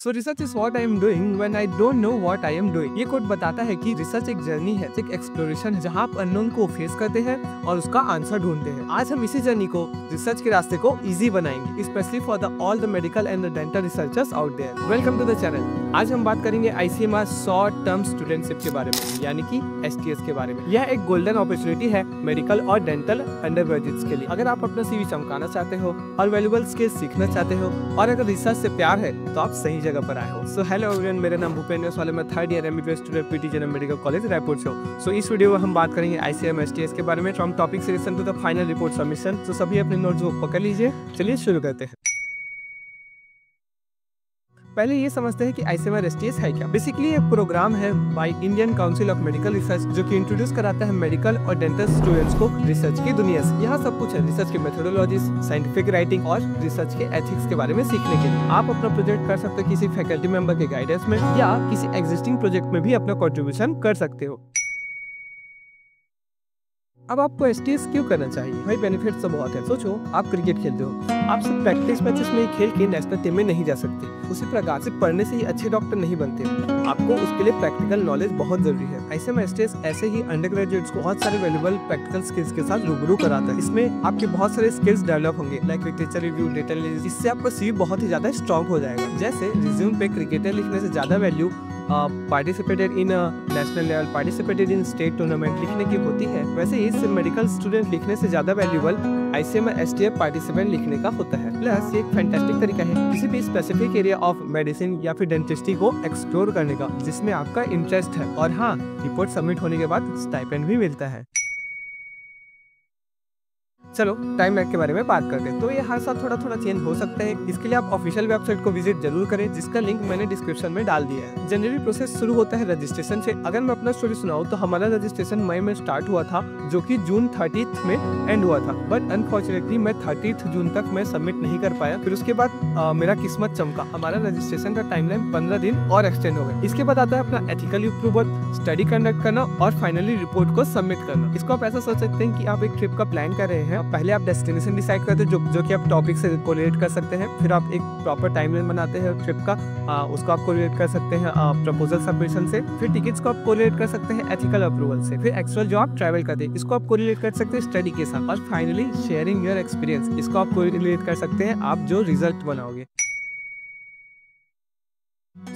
So research is what I am doing when I don't know what I am doing. ये coat बताता है कि research एक journey है, एक एक्सप्लोरेशन है जहाँ आप अननोन को फेस करते हैं और उसका आंसर ढूंढते हैं। आज हम इसी जर्नी को, रिसर्च के रास्ते को इजी बनाएंगे, specially for the all the medical and the dental researchers out there. Welcome to the channel. आज हम बात करेंगे ICMR शॉर्ट टर्म स्टूडेंटशिप के बारे में, यानी कि STS के बारे में। यह एक गोल्डन अपॉर्चुनिटी है मेडिकल और डेंटल अंडरग्रेजुएट्स के लिए। अगर आप अपना CV चमकाना चाहते हो और वैल्यूएबल स्किल्स सीखना चाहते हो और अगर रिसर्च से प्यार है तो आप सही जगह पर आए हो। सो हेलो एवरीवन, मेरा नाम भूपेंद्र वाले, मैं 3rd year MBBS student PT general medical college Raipur से हूँ। सो इस वीडियो में हम बात करेंगे ICMR STS के बारे में, from topic selection to the final report submission. तो सभी अपने नोट्स को पकड़ लीजिए, चलिए शुरू करते हैं। पहले ये समझते हैं कि ICMR STS है क्या। बेसिकली एक प्रोग्राम है by Indian council of medical research जो कि इंट्रोड्यूस कराता है मेडिकल और डेंटल स्टूडेंट्स को रिसर्च की दुनिया से। यहाँ सब कुछ है, रिसर्च की मेथोडोलॉजीज, साइंटिफिक राइटिंग और रिसर्च के एथिक्स के बारे में सीखने के लिए। आप अपना प्रोजेक्ट कर सकते हो किसी फैकल्टी मेंबर के गाइडेंस में या किसी एग्जिस्टिंग प्रोजेक्ट में भी अपना कॉन्ट्रीब्यूशन कर सकते हो। अब आपको STS क्यों करना चाहिए? भाई बेनिफिट्स तो बहुत है। सोचो, आप क्रिकेट खेलते हो, आप सिर्फ प्रैक्टिस मैचेस में ही खेल के नेशनल टीम में नहीं जा सकते। उसी प्रकार से पढ़ने से ही अच्छे डॉक्टर नहीं बनते, आपको उसके लिए प्रैक्टिकल नॉलेज बहुत जरूरी है। ICMR STS ऐसे ही अंडर ग्रेजुएट्स को बहुत सारे वैल्यूएबल प्रैक्टिकल स्किल्स के साथ रूबरू कराता है। इसमें आपके बहुत सारे स्किल्स डेवलप होंगे, like literature review, data analysis. इससे आपका CV बहुत ही ज्यादा स्ट्रॉन्ग हो जाएगा। जैसे रिज्यूम पे क्रिकेटर लिखने से ज्यादा value participated in national level, participated in state tournament लिखने की होती है, वैसे ही सिर्फ मेडिकल स्टूडेंट लिखने से ज्यादा वैल्यूएबल ICMR STS पार्टिसिपेंट लिखने का होता है। प्लस ये एक फैंटास्टिक तरीका है किसी भी स्पेसिफिक एरिया ऑफ मेडिसिन या फिर डेंटिस्ट्री को एक्सप्लोर करने का जिसमें आपका इंटरेस्ट है। और हाँ, रिपोर्ट सबमिट होने के बाद स्टाइपेंड भी मिलता है। चलो टाइम लैग के बारे में बात करते हैं। तो ये हर साल थोड़ा थोड़ा चेंज हो सकता है, इसके लिए आप ऑफिशियल वेबसाइट को विजिट जरूर करें, जिसका लिंक मैंने डिस्क्रिप्शन में डाल दिया है। जनरली प्रोसेस शुरू होता है रजिस्ट्रेशन से। अगर मैं अपना स्टोरी सुनाऊं तो हमारा रजिस्ट्रेशन मई में स्टार्ट हुआ था, जो कि जून 30 में एंड हुआ था। बट अनफॉर्चुनेटली मैं 30 जून तक मैं सबमिट नहीं कर पाया। फिर उसके बाद मेरा किस्मत चमका, हमारा रजिस्ट्रेशन का टाइमलाइन 15 दिन और एक्सटेंड हो गया। इसके बाद आता है अपना एथिकली अप्रूवल, स्टडी कंडक्ट करना और फाइनली रिपोर्ट को सबमिट करना। इसको आप ऐसा सोच सकते हैं कि आप एक ट्रिप का प्लान कर रहे हैं। पहले आप डेस्टिनेशन डिसाइड करते हैं जो कि आप टॉपिक से कोरिलेट कर सकते हैं। फिर आप एक प्रॉपर टाइमलाइन बनाते हैं ट्रिप का, उसको आप कोरिलेट कर सकते हैं प्रपोजल सबमिशन से। फिर टिकट्स को आप कोरिलेट कर सकते हैं एथिकल अप्रूवल से। फिर एक्चुअल जो आप ट्रैवल करते हैं इसको आप कोरिलेट कर सकते हैं स्टडी के साथ। और फाइनली शेयरिंग योर एक्सपीरियंस, इसको आप कोरिलेट कर सकते हैं आप जो रिजल्ट बनाओगे।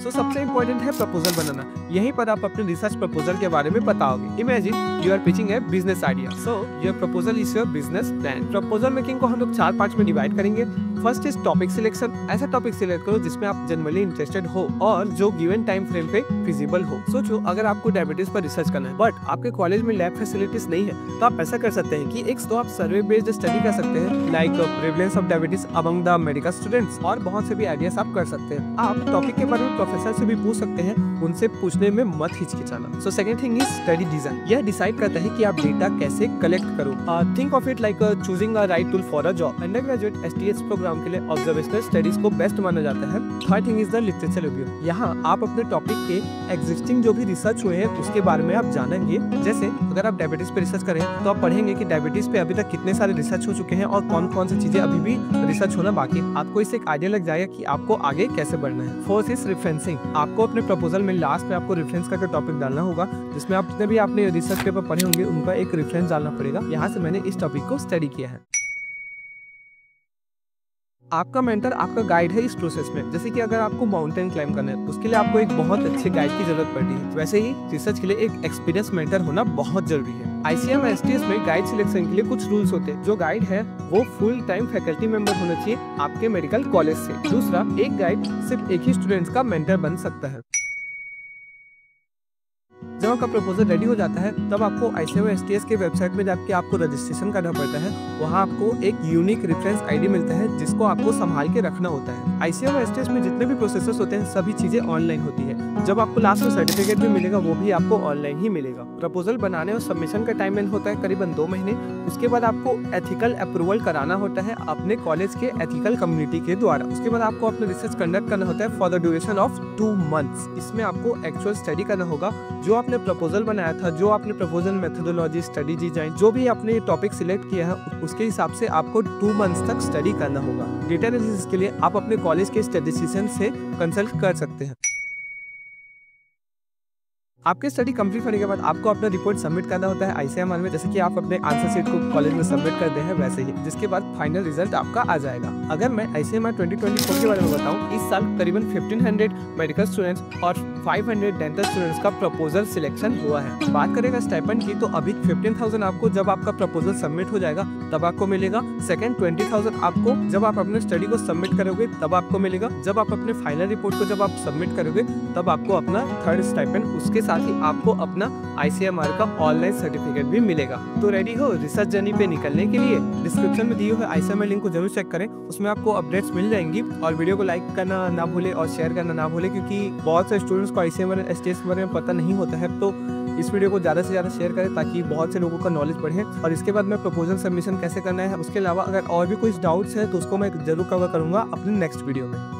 सबसे इम्पोर्टेंट है प्रपोजल बनाना। यहीं पर आप अपने रिसर्च प्रपोजल के बारे में बताओगे। Imagine you are pitching a business idea, so your proposal is your business plan. Proposal making को हम लोग 4 पार्ट में डिवाइड करेंगे। First is topic selection. ऐसा टॉपिक सिलेक्ट करो जिसमें आप जनरली इंटरेस्टेड हो और जो गिवन टाइम फ्रेम पे फिजिबल हो। सोचो, अगर आपको डायबिटीज पर रिसर्च करना है बट आपके कॉलेज में लैब फैसिलिटीज नहीं है, तो आप ऐसा कर सकते हैं कि एक तो आप सर्वे बेस्ड स्टडी कर सकते हैं, like prevalence of diabetes among the medical students, और बहुत से भी आइडियाज आप कर सकते हैं। आप टॉपिक के बारे में प्रोफेसर से भी पूछ सकते हैं, उनसे पूछने में मत हिचकिचाना। So second thing is study design. यह डिसाइड करता है कि आप डेटा कैसे कलेक्ट करो। Think of it like choosing a right tool for a job. Undergraduate STS programme के लिए ऑब्जर्वेशनल स्टडीज को बेस्ट माना जाता है। Third thing is the literature review. यहाँ आप अपने टॉपिक के एग्जिस्टिंग जो भी रिसर्च हुए हैं उसके बारे में आप जानेंगे। जैसे अगर आप डायबिटीज पे रिसर्च करें तो आप पढ़ेंगे कि डायबिटीज पे अभी तक कितने सारे रिसर्च हो चुके हैं और कौन कौन सी चीजें अभी भी रिसर्च होना बाकी है। आपको इससे एक आइडिया लग जाएगा कि आपको आगे कैसे बढ़ना है। Fourth is referencing. आपको अपने प्रपोजल में लास्ट में आपको रेफरेंस करके टॉपिक डालना होगा, जिसमें आप जितने भी आपने रिसर्च पेपर पढ़े होंगे उनका एक रेफरेंस डालना पड़ेगा। यहाँ से मैंने इस टॉपिक को स्टडी किया है। आपका मेंटर आपका गाइड है इस प्रोसेस में। जैसे कि अगर आपको माउंटेन क्लाइंब करना है उसके लिए आपको एक बहुत अच्छे गाइड की जरूरत पड़ती है, वैसे ही रिसर्च के लिए एक एक्सपीरियंस मेंटर होना बहुत जरूरी है। ICMR STS में गाइड सिलेक्शन के लिए कुछ रूल्स होते हैं। जो गाइड है वो फुल टाइम फैकल्टी मेंबर होना चाहिए आपके मेडिकल कॉलेज से। दूसरा, एक गाइड सिर्फ एक ही स्टूडेंट्स का मेंटर बन सकता है। जब आपका प्रपोजल रेडी हो जाता है तब आपको ICMR STS के वेबसाइट में जाके आपको रजिस्ट्रेशन करना पड़ता है। वहाँ आपको एक यूनिक रेफरेंस ID मिलता है जिसको आपको संभाल के रखना होता है। ICMR STS में जितने भी प्रोसेसर्स होते हैं सभी चीजें ऑनलाइन होती है। जब आपको लास्ट में सर्टिफिकेट भी मिलेगा वो भी आपको ऑनलाइन ही मिलेगा। प्रपोजल बनाने और सबमिशन का टाइमलाइन होता है करीबन 2 महीने। उसके बाद आपको एथिकल अप्रूवल कराना होता है अपने कॉलेज के एथिकल कम्युनिटी के द्वारा। उसके बाद आपको अपना रिसर्च कंडक्ट करना होता है for the duration of 2 months. इसमें आपको एक्चुअल स्टडी करना होगा, जो आपने प्रपोजल बनाया था, जो आपने प्रपोजल मेथोडोलॉजी, स्टडी डिजाइन, जो भी आपने टॉपिक सिलेक्ट किया है उसके हिसाब से आपको 2 मंथ्स तक स्टडी करना होगा। डेटा एनालिसिस के लिए आप अपने कॉलेज के स्टैटिस्टिशियन से कंसल्ट कर सकते हैं। आपके स्टडी कंप्लीट होने के बाद आपको अपना रिपोर्ट सबमिट करना होता है ICMR में, जैसे कि आप अपने आंसर शीट को कॉलेज में सबमिट करते हैं वैसे ही, जिसके बाद फाइनल रिजल्ट आपका आ जाएगा। अगर मैं ICMR 2024 के बारे में बताऊं, इस साल करीबन 1500 मेडिकल स्टूडेंट्स और 500 डेंटल स्टूडेंट्स का प्रपोजल सिलेक्शन हुआ है। बात करेगा स्टाइपेंड की, तो अभी 15,000 आपको जब आपका प्रपोजल सबमिट हो जाएगा तब आपको मिलेगा। सेकंड 20,000 आपको जब आप अपने स्टडी को सबमिट करोगे तब आपको मिलेगा। जब आप अपने फाइनल रिपोर्ट को जब आप सबमिट करोगे तब आपको अपना थर्ड स्टाइपेंड, उसके साथ ही आपको अपना ICMR का ऑनलाइन सर्टिफिकेट भी मिलेगा। तो रेडी हो रिसर्च जर्नी पे निकलने के लिए? डिस्क्रिप्शन में दिए हुए ICMR लिंक को जरूर चेक करें, उसमें आपको अपडेट्स मिल जाएंगी। और वीडियो को लाइक करना ना भूले और शेयर करना ना भूले, क्योंकि बहुत से स्टूडेंट्स को ICMR STS के बारे में पता नहीं होता है। तो इस वीडियो को ज़्यादा से ज़्यादा शेयर करें ताकि बहुत से लोगों का नॉलेज बढ़े। और इसके बाद मैं प्रपोजल सबमिशन कैसे करना है, उसके अलावा अगर और भी कुछ डाउट्स है तो उसको मैं जरूर कवर करूँगा अपने नेक्स्ट वीडियो में।